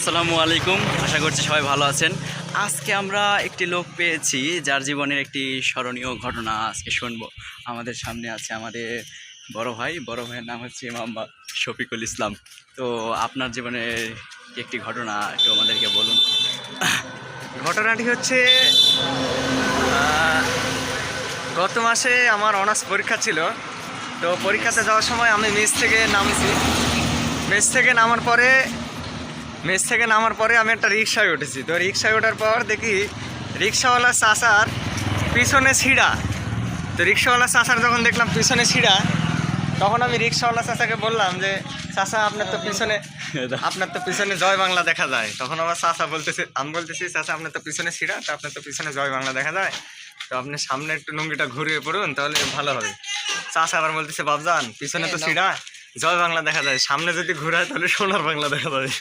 আসসালামু আলাইকুম, আশা করছি সবাই ভালো আছেন। আজকে আমরা একটি লোক পেয়েছি যার জীবনের একটি স্মরণীয় ঘটনা আজকে শুনবো। আমাদের সামনে আছে আমাদের বড় ভাইয়ের নাম হচ্ছে মোহাম্মদ শফিকুল ইসলাম। তো আপনার জীবনের একটি ঘটনা একটু আমাদেরকে বলুন। ঘটনাটি হচ্ছে গত মাসে আমার অনার্স পরীক্ষা ছিল। তো পরীক্ষাতে যাওয়ার সময় আমি মেস থেকে নামছি। মেস থেকে নামার পরে আমি একটা রিক্সায় উঠেছি। তো রিক্সায় ওঠার পর দেখি রিক্সাওয়ালা চাচার পিছনে ছিঁড়া। তো রিক্সাওয়ালা চাচার যখন দেখলাম পিছনে ছিঁড়া, তখন আমি রিক্সাওয়ালা চাচাকে বললাম যে চাচা আপনার তো পিছনে জয় বাংলা দেখা যায়। তখন আমার চাচা বলতেছে, আমি বলতেছি চাচা আপনার তো পিছনে ছিঁড়া, তো আপনার তো পিছনে জয় বাংলা দেখা যায়, তো আপনি সামনে একটু লুঙ্গিটা ঘুরিয়ে পড়ুন তাহলে ভালো হবে। চাচা আবার বলতেছে বাবজান পিছনে তো ছিঁড়া, জয় বাংলা দেখা যায়, সামনে যদি ঘুরায় তাহলে সোনার বাংলা দেখা যাবে।